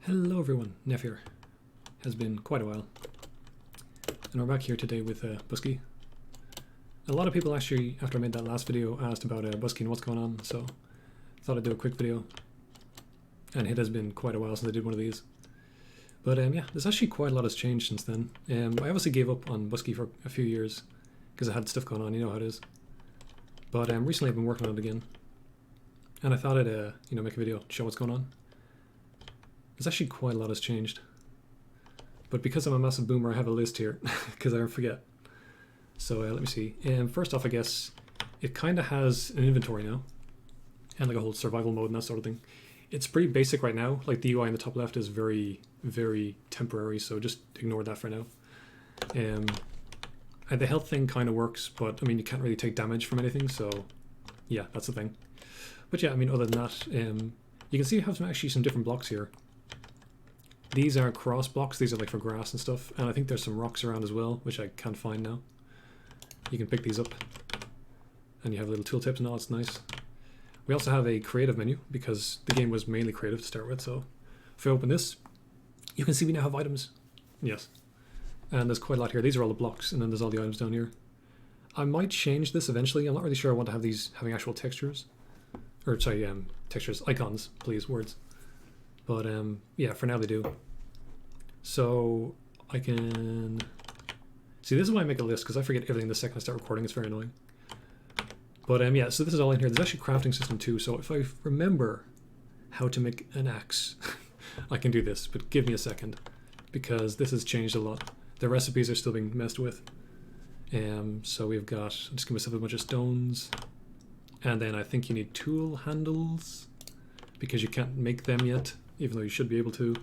Hello everyone, Neff here. Has been quite a while. And we're back here today with Boscaí. A lot of people actually, after I made that last video, asked about Boscaí and what's going on, so I thought I'd do a quick video. And it has been quite a while since I did one of these. But yeah, there's actually quite a lot has changed since then. I obviously gave up on Boscaí for a few years because I had stuff going on, you know how it is. But recently I've been working on it again. And I thought I'd make a video to show what's going on. There's actually quite a lot has changed. But because I'm a massive boomer, I have a list here because I forget. So let me see. First off, I guess it kind of has an inventory now and like a whole survival mode and that sort of thing. It's pretty basic right now. Like the UI in the top left is very, very temporary, so just ignore that for now. The health thing kind of works, but I mean you can't really take damage from anything, so yeah, that's the thing. But yeah, I mean other than that, you can see I have actually some different blocks here. These are cross blocks, these are like for grass and stuff, and I think there's some rocks around as well, which I can't find now. You can pick these up, and you have little tooltips and all, it's nice. We also have a creative menu, because the game was mainly creative to start with, so if I open this, you can see we now have items. Yes. And there's quite a lot here. These are all the blocks, and then there's all the items down here. I might change this eventually. I'm not really sure I want to have these having actual textures. Or, sorry, textures, icons, please, words. But yeah, for now they do. So I can see, this is why I make a list, because I forget everything the second I start recording. It's very annoying. But yeah, so this is all in here. There's actually a crafting system too. So if I remember how to make an axe, I can do this. But give me a second, because this has changed a lot. The recipes are still being messed with. So we've got, I'll just give myself a bunch of stones, and then I think you need tool handles because you can't make them yet, even though you should be able to.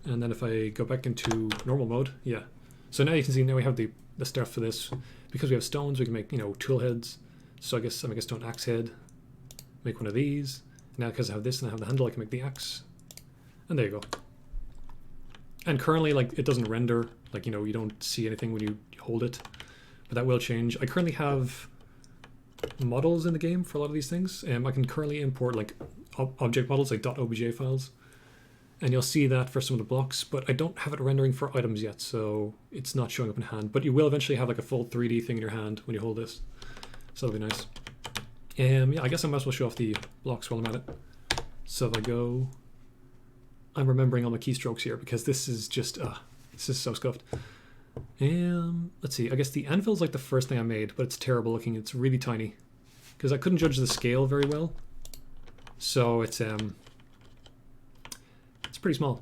And then if I go back into normal mode, yeah. So now you can see, now we have the stuff for this. Because we have stones, we can make, tool heads. So I guess I make a stone axe head, make one of these. Now because I have this and I have the handle, I can make the axe. And there you go. And currently, like, it doesn't render, like, you don't see anything when you hold it. But that will change. I currently have models in the game for a lot of these things. I can currently import, like, object models, like .obj files. And you'll see that for some of the blocks, but I don't have it rendering for items yet, so it's not showing up in hand. But you will eventually have like a full 3D thing in your hand when you hold this. So that'll be nice. Yeah, I guess I might as well show off the blocks while I'm at it. So if I go, I'm remembering all my keystrokes here because this is just, this is so scuffed. Let's see, I guess the anvil's like the first thing I made, but it's terrible looking. It's really tiny because I couldn't judge the scale very well. So it's pretty small.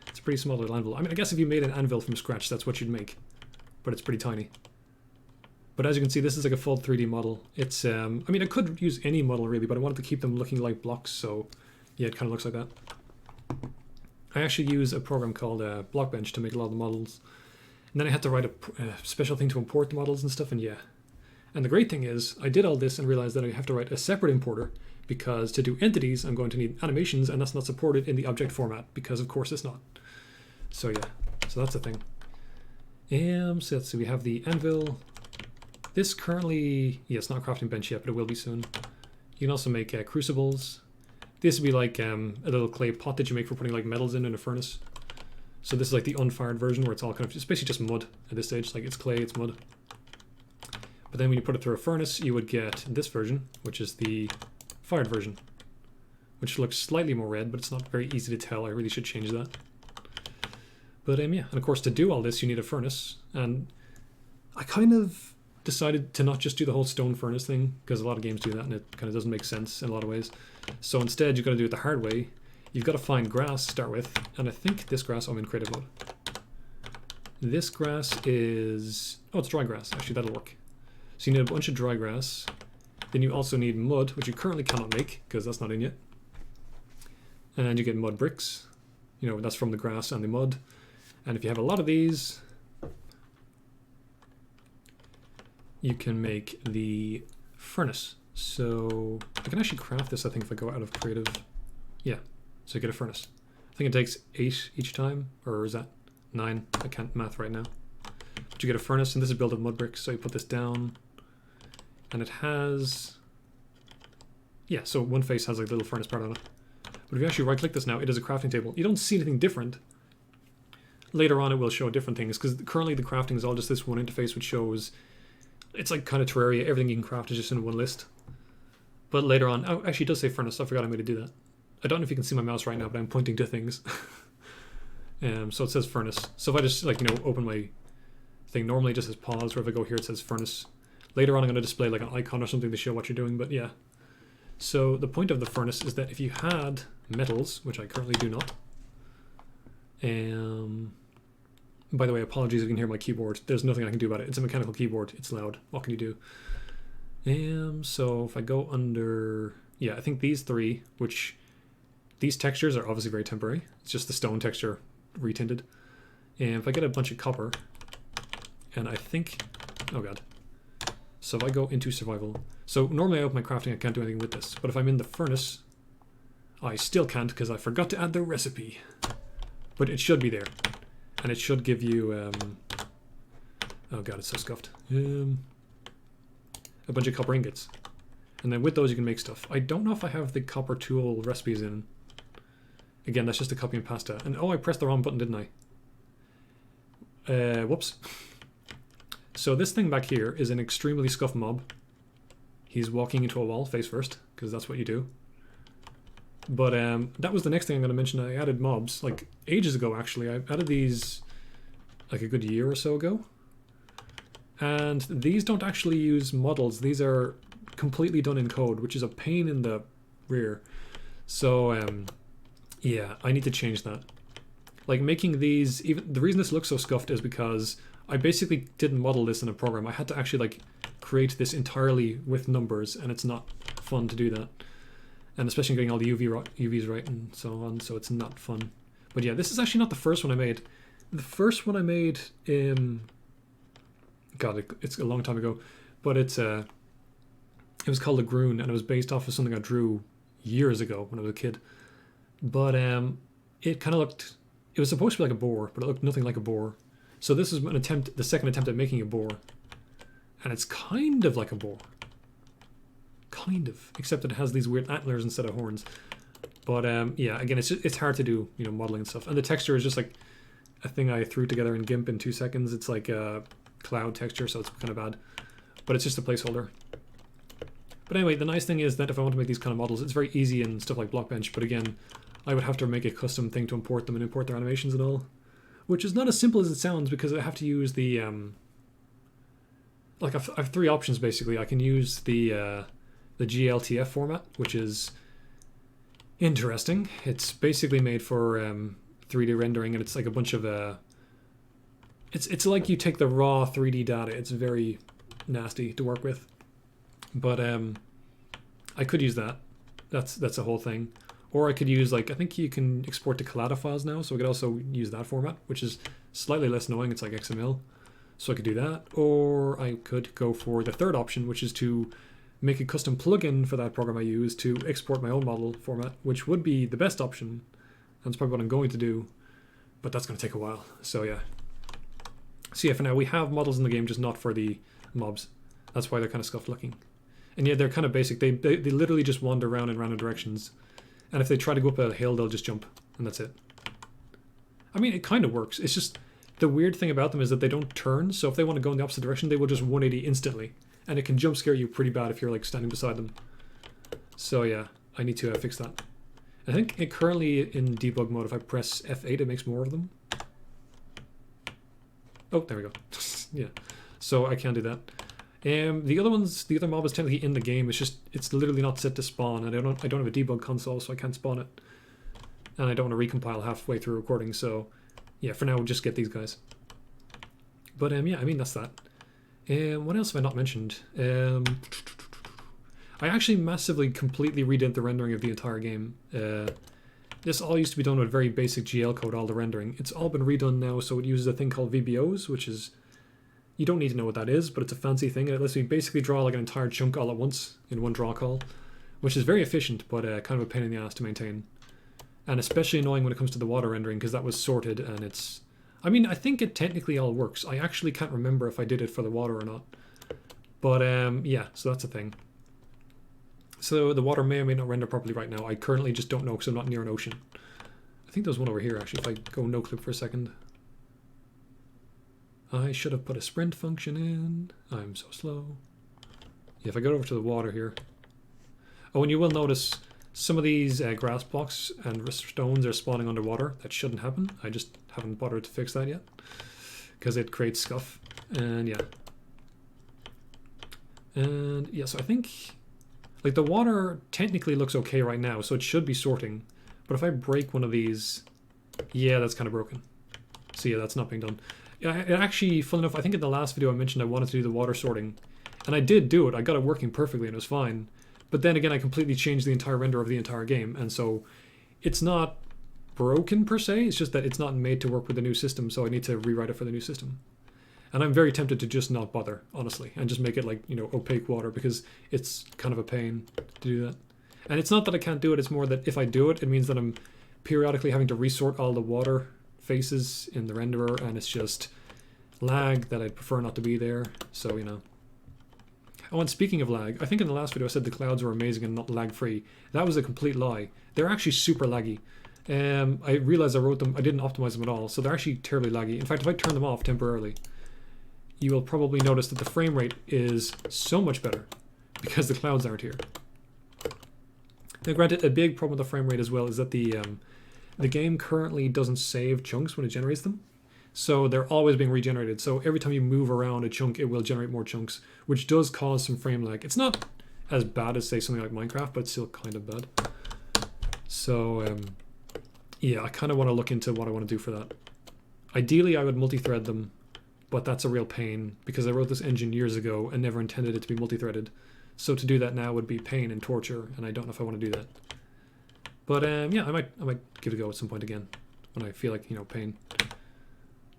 It's a pretty small little anvil. I mean, I guess if you made an anvil from scratch, that's what you'd make, but it's pretty tiny. But as you can see, this is like a full 3D model. It's, I mean, I could use any model really, but I wanted to keep them looking like blocks, so yeah, it kind of looks like that. I actually use a program called Blockbench to make a lot of the models. And then I had to write a special thing to import the models and stuff, and yeah. And the great thing is, I did all this and realized that I have to write a separate importer, because to do entities, I'm going to need animations, and that's not supported in the object format, because of course it's not. So yeah, so that's the thing. So let's see, we have the anvil. This currently, yeah, it's not a crafting bench yet, but it will be soon. You can also make crucibles. This would be like a little clay pot that you make for putting like metals in a furnace. So this is like the unfired version where it's all kind of, it's basically just mud at this stage. Like it's clay, it's mud. But then when you put it through a furnace, you would get this version, which is the fired version, which looks slightly more red, but it's not very easy to tell. I really should change that. But yeah, and of course to do all this you need a furnace, and I kind of decided to not just do the whole stone furnace thing, because a lot of games do that and it kind of doesn't make sense in a lot of ways. So instead you've got to do it the hard way. You've got to find grass to start with, and I think this grass, I'm in creative mode. This grass is, oh, it's dry grass, actually that'll work. So you need a bunch of dry grass. Then you also need mud, which you currently cannot make because that's not in yet. And you get mud bricks. That's from the grass and the mud. And if you have a lot of these, you can make the furnace. So I can actually craft this, I think, if I go out of creative. Yeah, so you get a furnace. I think it takes 8 each time, or is that 9? I can't math right now. But you get a furnace, and this is built of mud bricks. So you put this down. And it has, yeah, so one face has like a little furnace part on it. But if you actually right click this now, it is a crafting table. You don't see anything different. Later on it will show different things, because currently the crafting is all just this one interface which shows, it's like kind of Terraria, everything you can craft is just in one list. But later on, oh, actually it does say furnace, I forgot I made it do that. I don't know if you can see my mouse right now, but I'm pointing to things. So it says furnace. So if I just like, open my thing, normally it just says pause, or if I go here it says furnace. Later on I'm going to display like an icon or something to show what you're doing, but yeah. So the point of the furnace is that if you had metals, which I currently do not, by the way, apologies if you can hear my keyboard. There's nothing I can do about it. It's a mechanical keyboard. It's loud. What can you do? So if I go under, yeah, I think these three, which these textures are obviously very temporary. It's just the stone texture retinted. And if I get a bunch of copper, and I think, oh god. So if I go into survival, so normally I open my crafting, I can't do anything with this. But if I'm in the furnace, I still can't because I forgot to add the recipe. But it should be there. And it should give you, oh god, it's so scuffed. A bunch of copper ingots. And then with those you can make stuff. I don't know if I have the copper tool recipes in. Again, that's just a copy and pasta. And oh, I pressed the wrong button, didn't I? Whoops. So this thing back here is an extremely scuffed mob. He's walking into a wall face first, because that's what you do. But that was the next thing I'm going to mention. I added mobs, like ages ago actually. I added these like a good year or so ago. And these don't actually use models. These are completely done in code, which is a pain in the rear. So yeah, I need to change that. Like making these, even the reason this looks so scuffed is because I basically didn't model this in a program. I had to actually like create this entirely with numbers, and it's not fun to do that. And especially getting all the UVs right and so on, so it's not fun. But yeah, this is actually not the first one I made. The first one I made, God, it's a long time ago, but it was called Lagroon, and it was based off of something I drew years ago when I was a kid. But it kind of looked, it was supposed to be like a boar, but it looked nothing like a boar. So this is the second attempt at making a boar, and it's kind of like a boar. Kind of, except that it has these weird antlers instead of horns. But yeah, again, it's hard to do, modeling and stuff. And the texture is just like a thing I threw together in GIMP in 2 seconds. It's like a cloud texture, so it's kind of bad. But it's just a placeholder. But anyway, the nice thing is that if I want to make these kind of models, it's very easy and stuff like Blockbench. But again, I would have to make a custom thing to import them and import their animations and all, which is not as simple as it sounds, because I have to use the like I have 3 options basically. I can use the GLTF format, which is interesting. It's basically made for 3D rendering, and it's like a bunch of it's like you take the raw 3D data. It's very nasty to work with, but I could use that. That's a whole thing. Or I could use, like, I think you can export to Collada files now, so I could also use that format, which is slightly less annoying. It's like XML, so I could do that. Or I could go for the third option, which is to make a custom plugin for that program I use to export my own model format, which would be the best option. That's probably what I'm going to do, but that's going to take a while. So yeah. So yeah, for now we have models in the game, just not for the mobs. That's why they're kind of scuffed looking. And yeah, they're kind of basic. They literally just wander around in random directions. And if they try to go up a hill, they'll just jump, and that's it. I mean, it kind of works. It's just the weird thing about them is that they don't turn. So if they want to go in the opposite direction, they will just 180 instantly. And it can jump scare you pretty bad if you're like standing beside them. So yeah, I need to fix that. I think it currently in debug mode, if I press F8, it makes more of them. Oh, there we go. Yeah, so I can't do that. The other mob is technically in the game. It's literally not set to spawn, and I don't have a debug console, so I can't spawn it. And I don't want to recompile halfway through recording, so yeah, for now we'll just get these guys. But yeah, I mean that's that. What else have I not mentioned? I actually massively, completely redid the rendering of the entire game. This all used to be done with very basic GL code, all the rendering. It's all been redone now, so it uses a thing called VBOs, which is, you don't need to know what that is, but it's a fancy thing. It lets me basically draw like an entire chunk all at once in one draw call, which is very efficient, but kind of a pain in the ass to maintain. And especially annoying when it comes to the water rendering, because that was sorted, and it's... I mean, I think it technically all works. I actually can't remember if I did it for the water or not. But yeah, so that's a thing. So the water may or may not render properly right now. I currently just don't know because I'm not near an ocean. I think there's one over here actually, if I go no clip for a second. I should have put a sprint function in. I'm so slow. Yeah, if I go over to the water here. Oh, and you will notice some of these grass blocks and stones are spawning underwater. That shouldn't happen. I just haven't bothered to fix that yet because it creates scuff. And yeah. And yeah, so I think like the water technically looks okay right now, so it should be sorting. But if I break one of these, yeah, that's kind of broken. So yeah, that's not being done. Yeah, it actually, fun enough, I think in the last video I mentioned I wanted to do the water sorting. And I did do it. I got it working perfectly and it was fine. But then again, I completely changed the entire render of the entire game. And so it's not broken per se. It's just that it's not made to work with the new system. So I need to rewrite it for the new system. And I'm very tempted to just not bother, honestly, and just make it like, you know, opaque water because it's kind of a pain to do that. And it's not that I can't do it. It's more that if I do it, it means that I'm periodically having to resort all the water faces in the renderer, and it's just lag that I'd prefer not to be there. So, you know. Oh, and speaking of lag, I think in the last video I said the clouds were amazing and not lag free. That was a complete lie. They're actually super laggy. I realized I wrote them, I didn't optimize them at all, so they're actually terribly laggy. In fact, if I turn them off temporarily, you will probably notice that the frame rate is so much better because the clouds aren't here. Now granted, a big problem with the frame rate as well is that the game currently doesn't save chunks when it generates them. So they're always being regenerated. So every time you move around a chunk, it will generate more chunks, which does cause some frame lag. It's not as bad as, say, something like Minecraft, but it's still kind of bad. So, yeah, I kind of want to look into what I want to do for that. Ideally, I would multi-thread them, but that's a real pain because I wrote this engine years ago and never intended it to be multi-threaded. So to do that now would be pain and torture, and I don't know if I want to do that. But yeah, I might give it a go at some point again when I feel like, you know, pain.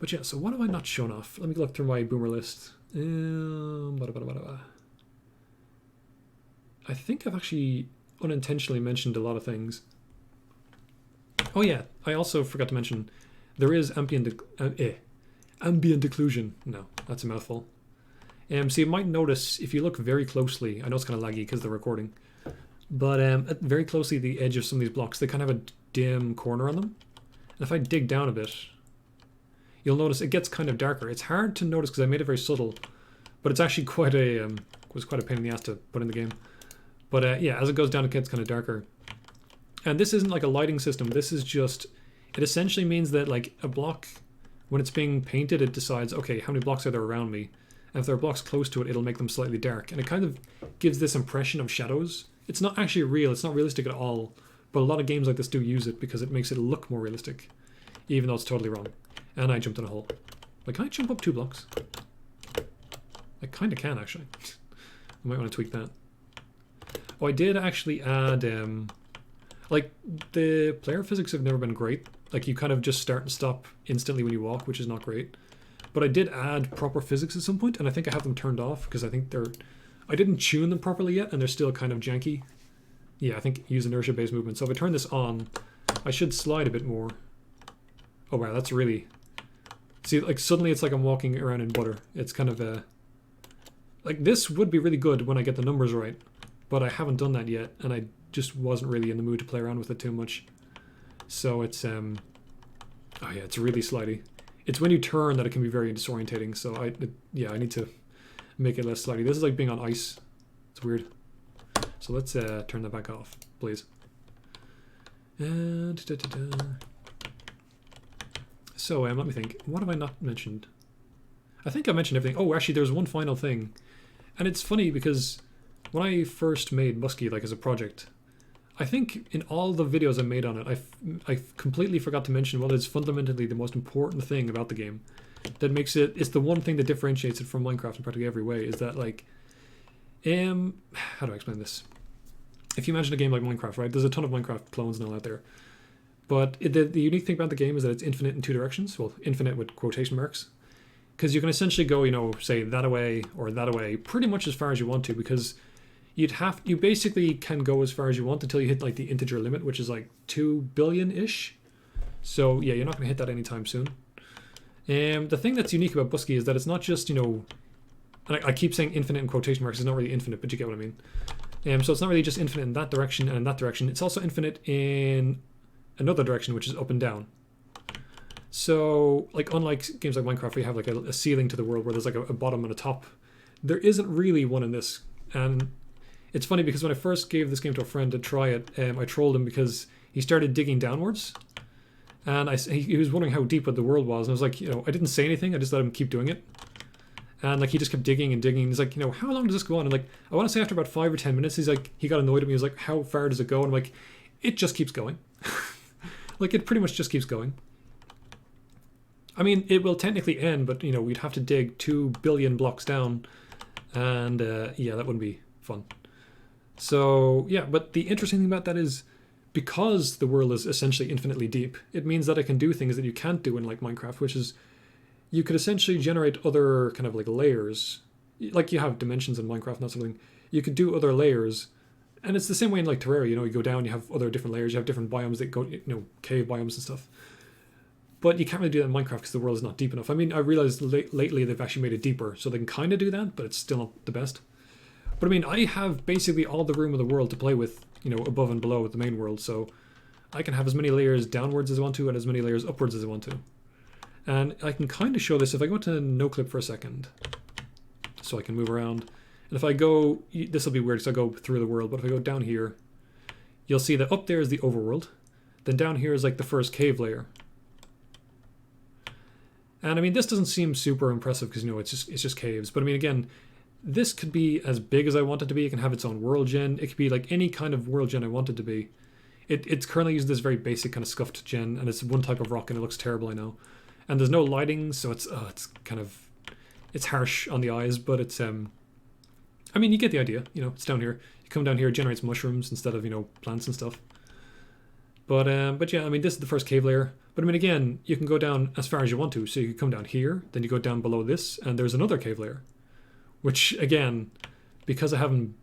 But yeah, so what have I not shown off? Let me look through my boomer list. I think I've actually unintentionally mentioned a lot of things. Oh yeah, I also forgot to mention there is ambient occlusion. No, that's a mouthful. So you might notice if you look very closely, I know it's kind of laggy because they're recording, but very closely the edge of some of these blocks, they kind of have a dim corner on them. And if I dig down a bit, you'll notice it gets kind of darker. It's hard to notice because I made it very subtle, but it's actually quite a was quite a pain in the ass to put in the game. But yeah, as it goes down, it gets kind of darker. And this isn't like a lighting system. This is just, it essentially means that like a block, when it's being painted, it decides, okay, how many blocks are there around me? And if there are blocks close to it, it'll make them slightly dark. And it kind of gives this impression of shadows. It's not actually real. It's not realistic at all. But a lot of games like this do use it because it makes it look more realistic, even though it's totally wrong. And I jumped in a hole. Like, can I jump up 2 blocks? I kind of can, actually. I might want to tweak that. Oh, I did actually add, like, the player physics have never been great. Like, you kind of just start and stop instantly when you walk, which is not great. But I did add proper physics at some point, and I think I have them turned off because I think I didn't tune them properly yet, and they're still kind of janky. Yeah, I think use inertia-based movement. So if I turn this on, I should slide a bit more. Oh wow, that's really... See, like suddenly it's like I'm walking around in butter. It's kind of like this would be really good when I get the numbers right, but I haven't done that yet, and I just wasn't really in the mood to play around with it too much. So it's oh yeah, it's really slidey. It's when you turn that it can be very disorientating. So yeah, I need to make it less slidey. This is like being on ice. It's weird. So let's turn that back off, please. And so let me think. What have I not mentioned? I think I mentioned everything. Oh, actually, there's one final thing, and it's funny because when I first made Boscaí like as a project, I think in all the videos I made on it, I completely forgot to mention what is fundamentally the most important thing about the game that makes it. It's the one thing that differentiates it from Minecraft in practically every way. Is that like, how do I explain this? If you imagine a game like Minecraft, right? There's a ton of Minecraft clones and all out there. But the unique thing about the game is that it's infinite in 2 directions. Well, infinite with quotation marks. Because you can essentially go, you know, say that away or that away pretty much as far as you want to, because you basically can go as far as you want until you hit like the integer limit, which is like 2 billion-ish. So yeah, you're not going to hit that anytime soon. The thing that's unique about Boscaí is that it's not just, you know, and I keep saying infinite in quotation marks. It's not really infinite, but you get what I mean. So it's not really just infinite in that direction and in that direction. It's also infinite in another direction, which is up and down. So, like, unlike games like Minecraft, where you have like a ceiling to the world where there's like a bottom and a top, there isn't really one in this. And it's funny because when I first gave this game to a friend to try it, I trolled him because he started digging downwards. And he was wondering how deep what the world was. And I was like, I didn't say anything. I just let him keep doing it. And like he just kept digging and digging. He's like, how long does this go on? And like, I want to say after about 5 or 10 minutes, he's like, he got annoyed at me. He was like, how far does it go? And I'm like, it just keeps going. Like, it pretty much just keeps going. I mean, it will technically end, but we'd have to dig 2 billion blocks down, and yeah, that wouldn't be fun. So yeah, but the interesting thing about that is, because the world is essentially infinitely deep, it means that I can do things that you can't do in like Minecraft, which is you could essentially generate other kind of like layers, like you have dimensions in Minecraft and that sort of thing. You could do other layers, and it's the same way in like Terraria. You go down, you have other different layers, you have different biomes that go, cave biomes and stuff. But you can't really do that in Minecraft because the world is not deep enough. I mean, I realized lately they've actually made it deeper, so they can kind of do that, but it's still not the best. But I mean, I have basically all the room in the world to play with, above and below the main world, so I can have as many layers downwards as I want to and as many layers upwards as I want to. And I can kind of show this if I go to no clip for a second, so I can move around. And if I go, this will be weird because I go through the world, but if I go down here, you'll see that up there is the overworld. Then down here is like the first cave layer. And I mean, this doesn't seem super impressive because it's just caves. But I mean, again, this could be as big as I want it to be. It can have its own world gen. It could be like any kind of world gen I want it to be. It's currently using this very basic kind of scuffed gen, and it's one type of rock, and it looks terrible, I know. And there's no lighting, so it's harsh on the eyes, but it's I mean, you get the idea. It's down here. You come down here, it generates mushrooms instead of plants and stuff. But yeah, I mean, this is the first cave layer. But I mean, again, you can go down as far as you want to. So you can come down here, then you go down below this, and there's another cave layer. Which, again, because I haven't,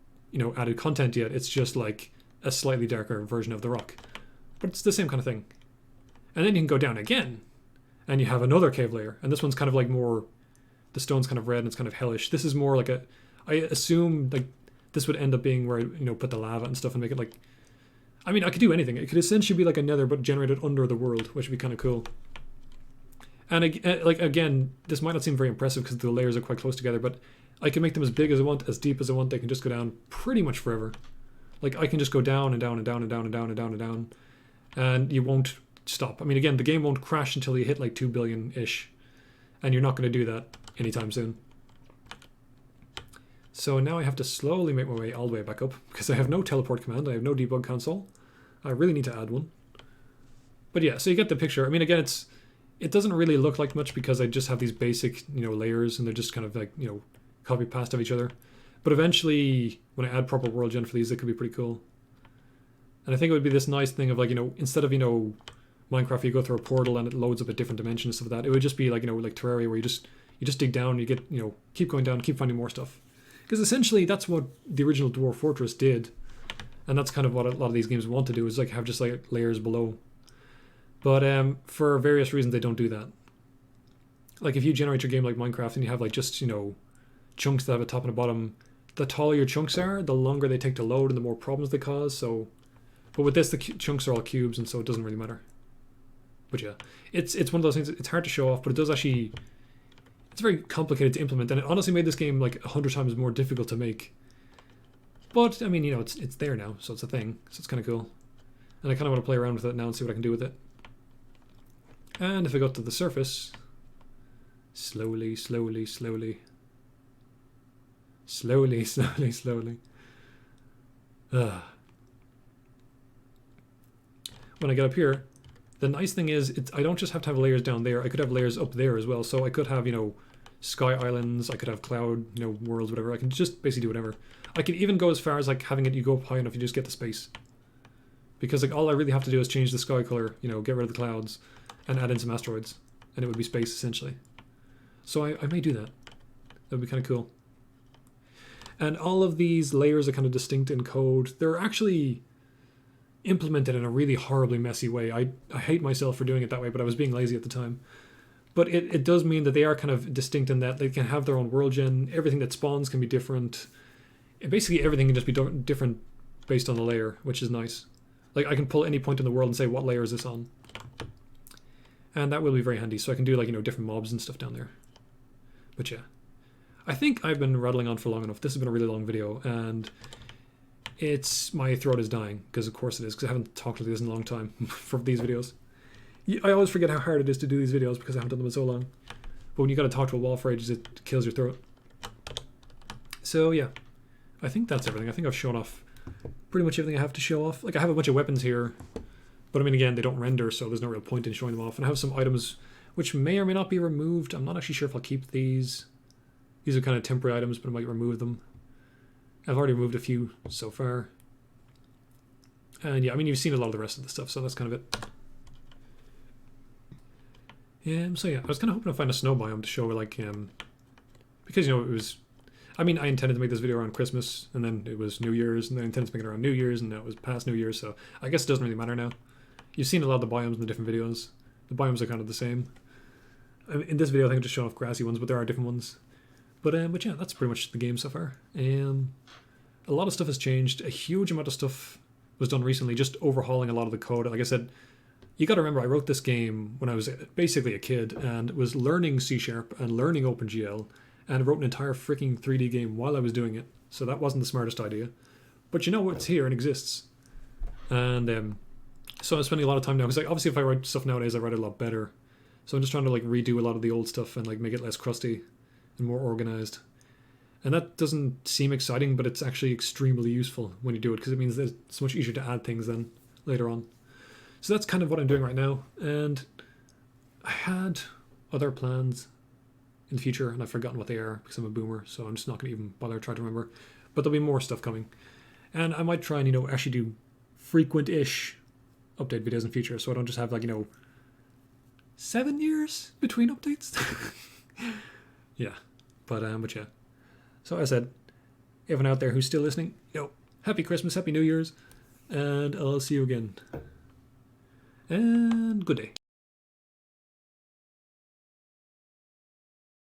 added content yet, it's just like a slightly darker version of the rock. But it's the same kind of thing. And then you can go down again, and you have another cave layer. And this one's kind of like more, the stone's kind of red and it's kind of hellish. This is more like I assume like this would end up being where I, put the lava and stuff and make it like, I mean, I could do anything. It could essentially be like a nether, but generated under the world, which would be kind of cool. And like again, this might not seem very impressive because the layers are quite close together, but I can make them as big as I want, as deep as I want. They can just go down pretty much forever. Like I can just go down and down and down and down and down and down and down, and you won't stop. I mean, again, the game won't crash until you hit like 2 billion-ish, and you're not going to do that anytime soon. So now I have to slowly make my way all the way back up because I have no teleport command. I have no debug console. I really need to add one. But yeah, so you get the picture. I mean, again, it doesn't really look like much because I just have these basic, layers, and they're just kind of like, copy past of each other. But eventually, when I add proper world gen for these, it could be pretty cool. And I think it would be this nice thing of like, instead of, Minecraft, you go through a portal and it loads up a different dimension and stuff like that. It would just be like, like Terraria, where you just dig down, you get, keep going down, keep finding more stuff. Because essentially that's what the original Dwarf Fortress did. And that's kind of what a lot of these games want to do, is like have just like layers below. But for various reasons they don't do that. Like if you generate your game like Minecraft and you have like just, chunks that have a top and a bottom, the taller your chunks are, the longer they take to load and the more problems they cause. So, but with this, the chunks are all cubes, and so it doesn't really matter. But yeah, it's one of those things. It's hard to show off, but it does actually. It's very complicated to implement, and it honestly made this game like 100 times more difficult to make. But I mean, it's there now, so it's a thing. So it's kind of cool, and I kind of want to play around with it now and see what I can do with it. And if I go to the surface, slowly, slowly, slowly, slowly, slowly, slowly. When I get up here, the nice thing is I don't just have to have layers down there. I could have layers up there as well. So I could have, sky islands. I could have cloud, worlds, whatever. I can just basically do whatever. I can even go as far as like having it, you go up high enough, you just get the space. Because like all I really have to do is change the sky color, get rid of the clouds and add in some asteroids. And it would be space essentially. So I may do that. That would be kind of cool. And all of these layers are kind of distinct in code. They're actually implemented in a really horribly messy way. I hate myself for doing it that way, but I was being lazy at the time. But it does mean that they are kind of distinct in that they can have their own world gen. Everything that spawns can be different. basically everything can just be different based on the layer, which is nice. Like I can pull any point in the world and say what layer is this on, and that will be very handy. So I can do like, you know, different mobs and stuff down there. But yeah, I think I've been rattling on for long enough. This has been a really long video, and my throat is dying, because of course it is, because I haven't talked like this in a long time for these videos. I always forget how hard it is to do these videos because I haven't done them in so long. But when you got to talk to a wall for ages, it kills your throat. So yeah, I think that's everything. I think I've shown off pretty much everything I have to show off. Like I have a bunch of weapons here, but I mean again, they don't render, so there's no real point in showing them off. And I have some items which may or may not be removed. I'm not actually sure if I'll keep these. These are kind of temporary items, but I might remove them. I've already removed a few so far. And yeah, I mean, you've seen a lot of the rest of the stuff, so that's kind of it. So yeah, I was kind of hoping to find a snow biome to show, like, because, you know, it was, I mean, I intended to make this video around Christmas, and then it was New Year's, and then I intended to make it around New Year's, and now it was past New Year's, so I guess it doesn't really matter now. You've seen a lot of the biomes in the different videos. The biomes are kind of the same. In this video, I think I'm just showing off grassy ones, but there are different ones. But yeah, that's pretty much the game so far. A lot of stuff has changed. A huge amount of stuff was done recently, just overhauling a lot of the code. Like I said, you got to remember, I wrote this game when I was basically a kid and was learning C# and learning OpenGL, and wrote an entire freaking 3D game while I was doing it. So that wasn't the smartest idea. But you know, it's here and exists. And so I'm spending a lot of time now, because like, obviously if I write stuff nowadays, I write it a lot better. So I'm just trying to like redo a lot of the old stuff and like make it less crusty and more organized. And that doesn't seem exciting, but it's actually extremely useful when you do it, because it means that it's much easier to add things then later on. So that's kind of what I'm doing right now. And I had other plans in the future, and I've forgotten what they are because I'm a boomer, so I'm just not going to even bother trying to remember. But there'll be more stuff coming. And I might try and, you know, actually do frequent-ish update videos in future, so I don't just have, like, you know, 7 years between updates. Yeah. But yeah. So as I said, everyone out there who's still listening, yo, happy Christmas, happy New Year's, and I'll see you again. And good day.